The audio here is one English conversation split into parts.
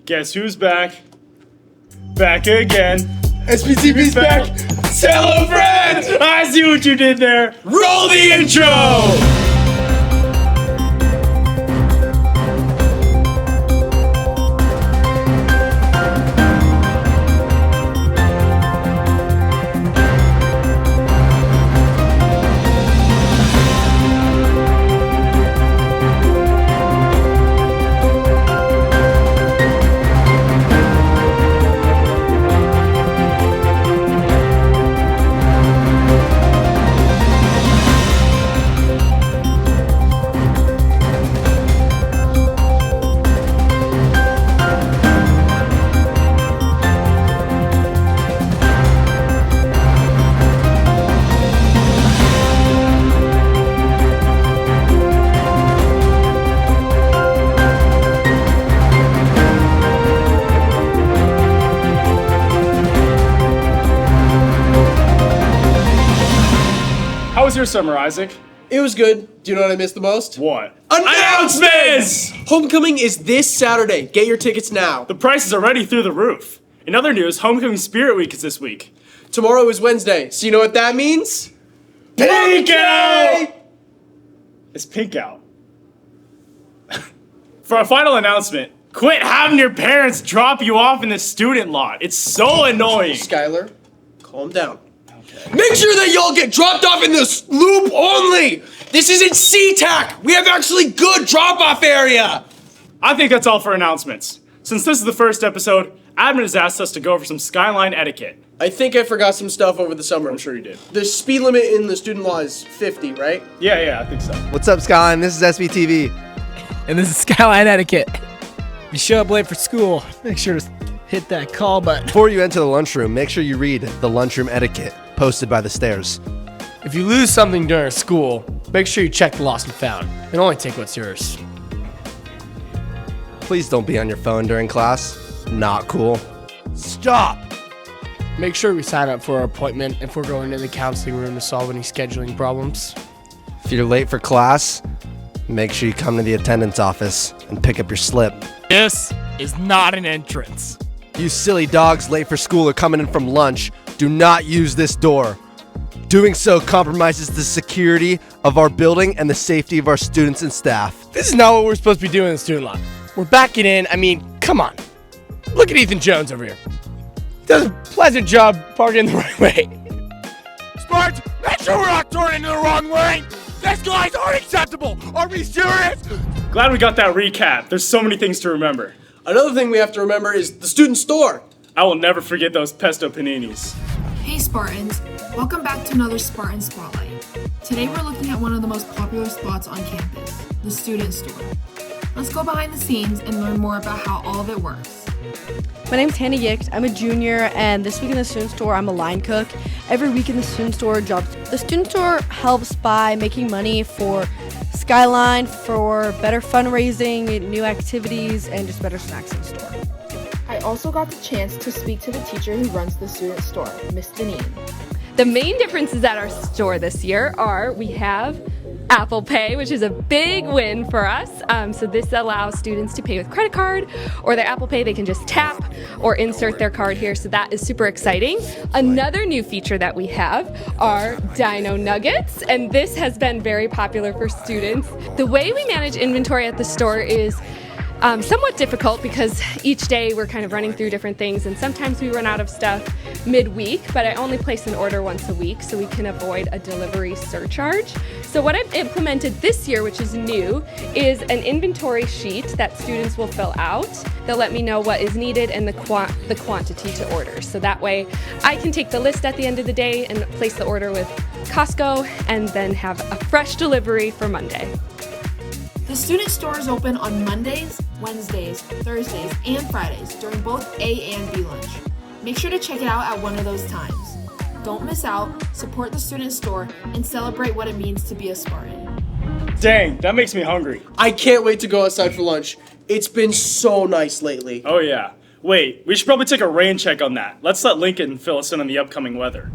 Guess who's back? Back again. SPTV's back! Hello, friends! I see what you did there. Roll the intro! How was your summer, Isaac? It was good. Do you know what I missed the most? What? Announcements! Homecoming is this Saturday. Get your tickets now. The price is already through the roof. In other news, Homecoming Spirit Week is this week. Tomorrow is Wednesday, so you know what that means? Pink out! It's pink out. For our final announcement, quit having your parents drop you off in the student lot. It's so annoying. Skylar, calm down. Make sure that y'all get dropped off in this loop only! This isn't SeaTac! We have actually good drop-off area! I think that's all for announcements. Since this is the first episode, admin has asked us to go over some Skyline etiquette. I think I forgot some stuff over the summer. I'm sure you did. The speed limit in the student law is 50, right? Yeah, I think so. What's up, Skyline? This is SPTV. And this is Skyline etiquette. If you show up late for school, make sure to hit that call button. Before you enter the lunchroom, make sure you read the lunchroom etiquette posted by the stairs. If you lose something during school, make sure you check the lost and found, and only take what's yours. Please don't be on your phone during class. Not cool. Stop! Make sure we sign up for our appointment if we're going to the counseling room to solve any scheduling problems. If you're late for class, make sure you come to the attendance office and pick up your slip. This is not an entrance. You silly dogs late for school or coming in from lunch, do not use this door. Doing so compromises the security of our building and the safety of our students and staff. This is not what we're supposed to be doing in the student lot. We're backing in. I mean, come on. Look at Ethan Jones over here. He does a pleasant job parking the right way. Sparks, make sure we're not turning into the wrong lane. This guy's unacceptable. Are we serious? Glad we got that recap. There's so many things to remember. Another thing we have to remember is the student store. I will never forget those pesto paninis. Hey Spartans, welcome back to another Spartan Spotlight. Today we're looking at one of the most popular spots on campus, the student store. Let's go behind the scenes and learn more about how all of it works. My name's Hannah Yicht. I'm a junior, and this week in the student store, I'm a line cook. Every week in the student store, the student store helps by making money for Skyline, for better fundraising, new activities, and just better snacks in the store. I also got the chance to speak to the teacher who runs the student store, Miss Deneen. The main differences at our store this year are we have Apple Pay, which is a big win for us. So this allows students to pay with credit card or their Apple Pay. They can just tap or insert their card here. So that is super exciting. Another new feature that we have are Dino Nuggets, and this has been very popular for students. The way we manage inventory at the store is somewhat difficult because each day we're kind of running through different things, and sometimes we run out of stuff midweek, but I only place an order once a week so we can avoid a delivery surcharge. So what I've implemented this year, which is new, is an inventory sheet that students will fill out. They'll let me know what is needed and the quantity to order. So that way I can take the list at the end of the day and place the order with Costco and then have a fresh delivery for Monday. The student store is open on Mondays, Wednesdays, Thursdays, and Fridays during both A and B lunch. Make sure to check it out at one of those times. Don't miss out, support the student store, and celebrate what it means to be a Spartan. Dang, that makes me hungry. I can't wait to go outside for lunch. It's been so nice lately. Oh yeah. Wait, we should probably take a rain check on that. Let's let Lincoln fill us in on the upcoming weather.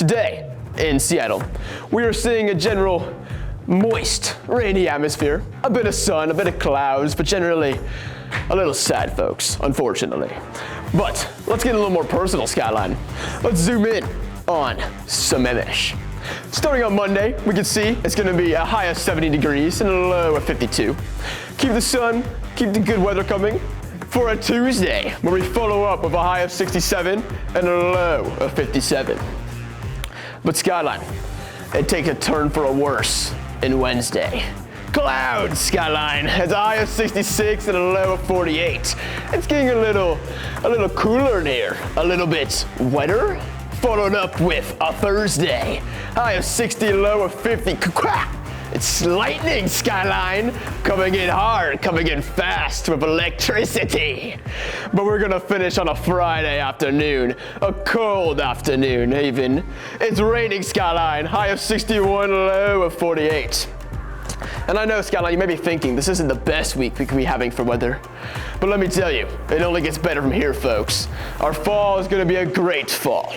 Today in Seattle, we are seeing a general moist, rainy atmosphere. A bit of sun, a bit of clouds, but generally a little sad, folks, unfortunately. But let's get a little more personal, Skyline. Let's zoom in on Sammamish. Starting on Monday, we can see it's gonna be a high of 70 degrees and a low of 52. Keep the sun, keep the good weather coming for a Tuesday, where we follow up with a high of 67 and a low of 57. But Skyline, it takes a turn for a worse in Wednesday. Clouds, Skyline, has a high of 66 and a low of 48. It's getting a little cooler in here, a little bit wetter. Followed up with a Thursday, high of 60, low of 50. It's lightning, Skyline, coming in hard, coming in fast with electricity. But we're gonna finish on a Friday afternoon, a cold afternoon even. It's raining, Skyline, high of 61, low of 48. And I know, Skyline, you may be thinking this isn't the best week we could be having for weather. But let me tell you, it only gets better from here, folks. Our fall is gonna be a great fall.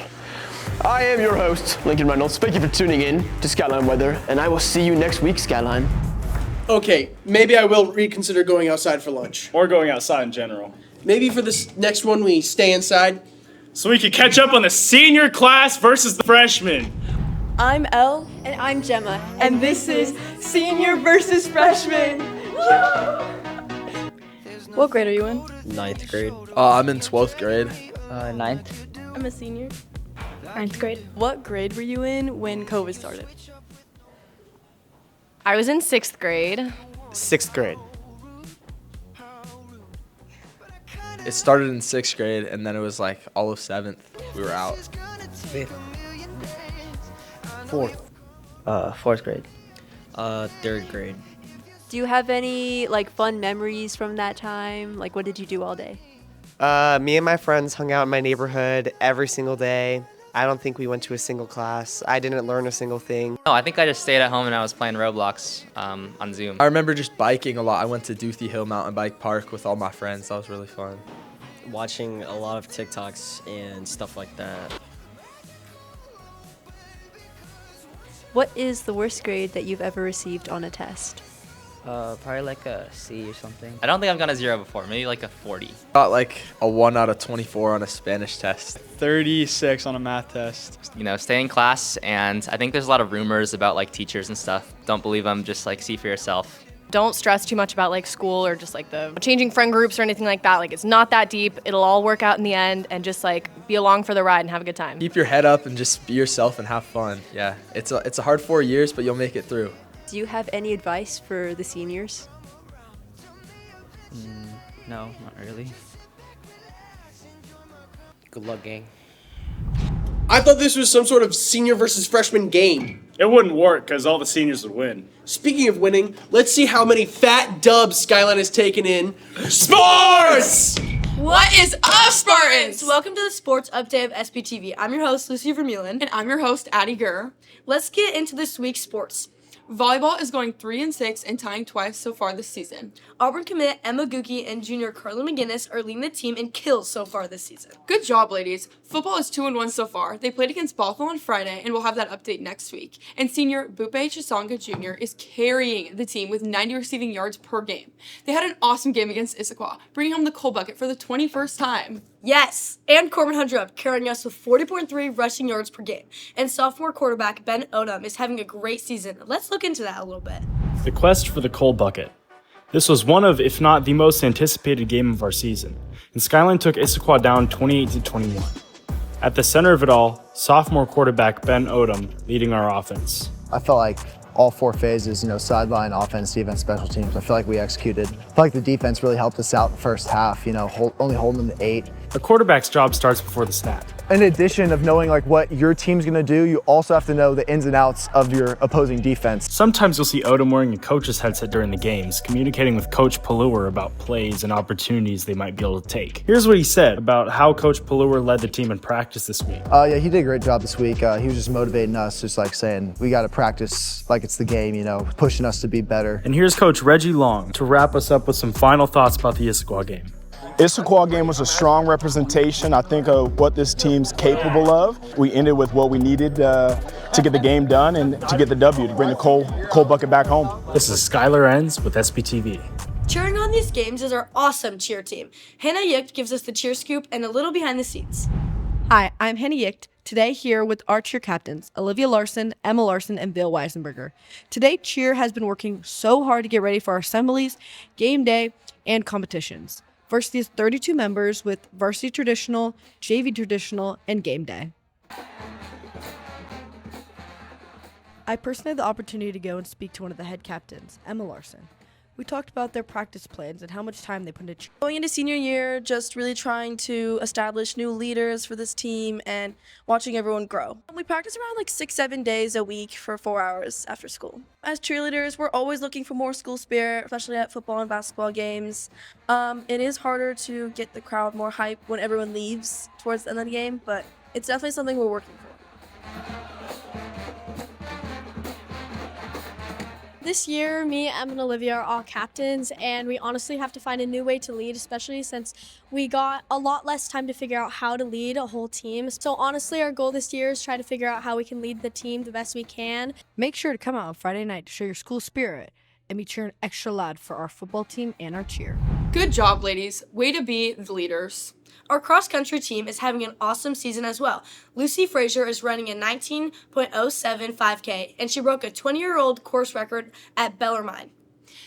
I am your host, Lincoln Reynolds. Thank you for tuning in to Skyline Weather, and I will see you next week, Skyline. Okay, maybe I will reconsider going outside for lunch. Or going outside in general. Maybe for this next one we stay inside. So we can catch up on the senior class versus the freshmen. I'm Elle. And I'm Gemma. And this is Senior versus Freshman. What grade are you in? 9th grade. I'm in 12th grade. 9th. I'm a senior. 9th grade. What grade were you in when COVID started? I was in 6th grade. 6th grade. It started in 6th grade, and then it was like all of 7th. We were out. 5th. 4th. 4th grade. 3rd grade. Do you have any fun memories from that time? What did you do all day? Me and my friends hung out in my neighborhood every single day. I don't think we went to a single class. I didn't learn a single thing. No, I think I just stayed at home and I was playing Roblox on Zoom. I remember just biking a lot. I went to Duthie Hill Mountain Bike Park with all my friends. That was really fun. Watching a lot of TikToks and stuff like that. What is the worst grade that you've ever received on a test? Probably like a C or something. I don't think I've gotten a 0 before, maybe like a 40. Got like a 1 out of 24 on a Spanish test. 36 on a math test. You know, stay in class, and I think there's a lot of rumors about teachers and stuff. Don't believe them, just see for yourself. Don't stress too much about school or just the changing friend groups or anything like that. It's not that deep. It'll all work out in the end, and just be along for the ride and have a good time. Keep your head up and just be yourself and have fun. Yeah, it's a hard 4 years, but you'll make it through. Do you have any advice for the seniors? No, not really. Good luck, gang. I thought this was some sort of senior versus freshman game. It wouldn't work because all the seniors would win. Speaking of winning, let's see how many fat dubs Skyline has taken in sports! What is up, Spartans? Welcome to the sports update of SPTV. I'm your host, Lucy Vermeulen. And I'm your host, Addie Gurr. Let's get into this week's sports. Volleyball is going 3-6 and tying twice so far this season. Auburn commit Emma Gucci and junior Carla McGinnis are leading the team in kills so far this season. Good job, ladies. Football is 2-1 so far. They played against Bothell on Friday, and we'll have that update next week. And senior Bupe Chisanga Jr. is carrying the team with 90 receiving yards per game. They had an awesome game against Issaquah, bringing home the coal bucket for the 21st time. Yes, and Corbin Hundrup carrying us with 40.3 rushing yards per game. And sophomore quarterback Ben Odom is having a great season. Let's look into that a little bit. The quest for the coal bucket. This was one of, if not the most anticipated game of our season, and Skyline took Issaquah down 28-21. At the center of it all, sophomore quarterback Ben Odom leading our offense. I felt like all 4 phases, sideline, offense, defense, special teams, I feel like we executed. I feel like the defense really helped us out the first half, only holding them to 8. The quarterback's job starts before the snap. In addition of knowing what your team's gonna do, you also have to know the ins and outs of your opposing defense. Sometimes you'll see Odom wearing a coach's headset during the games, communicating with Coach Pallur about plays and opportunities they might be able to take. Here's what he said about how Coach Pallur led the team in practice this week. Yeah, he did a great job this week. He was just motivating us, just saying, we gotta practice like it's the game, pushing us to be better. And here's Coach Reggie Long to wrap us up with some final thoughts about the Issaquah game. Issaquah game was a strong representation, I think, of what this team's capable of. We ended with what we needed to get the game done and to get the W, to bring the coal bucket back home. This is Skylar Ends with SPTV. Cheering on these games is our awesome cheer team. Hannah Yicht gives us the cheer scoop and a little behind the scenes. Hi, I'm Hannah Yicht, today here with our cheer captains, Olivia Larson, Emma Larson, and Bill Weisenberger. Today, cheer has been working so hard to get ready for our assemblies, game day, and competitions. Varsity has 32 members with varsity traditional, JV traditional, and game day. I personally had the opportunity to go and speak to one of the head captains, Emma Larson. We talked about their practice plans and how much time they put into cheer. Going into senior year, just really trying to establish new leaders for this team and watching everyone grow. We practice around like 6-7 days a week for 4 hours after school. As cheerleaders, we're always looking for more school spirit, especially at football and basketball games. It is harder to get the crowd more hype when everyone leaves towards the end of the game, but it's definitely something we're working for. This year, me, Em, and Olivia are all captains, and we honestly have to find a new way to lead, especially since we got a lot less time to figure out how to lead a whole team. So honestly, our goal this year is try to figure out how we can lead the team the best we can. Make sure to come out on Friday night to show your school spirit and be cheering extra loud for our football team and our cheer. Good job, ladies. Way to be the leaders. Our cross-country team is having an awesome season as well. Lucy Frazier is running a 19.07 5K, and she broke a 20-year-old course record at Bellarmine.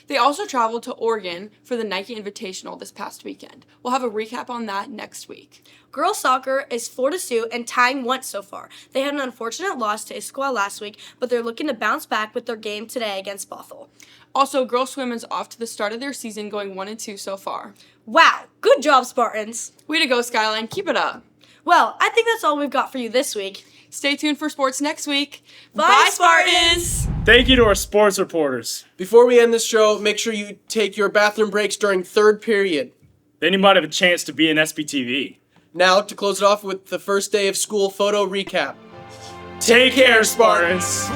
They also traveled to Oregon for the Nike Invitational this past weekend. We'll have a recap on that next week. Girls soccer is 4-2 and tying once so far. They had an unfortunate loss to Issaquah last week, but they're looking to bounce back with their game today against Bothell. Also, girls swim is off to the start of their season, going 1-2 so far. Wow, good job, Spartans. Way to go, Skyline. Keep it up. Well, I think that's all we've got for you this week. Stay tuned for sports next week. Bye, Spartans! Thank you to our sports reporters. Before we end this show, make sure you take your bathroom breaks during third period. Then you might have a chance to be in SPTV. Now, to close it off with the first day of school photo recap. Take care, Spartans!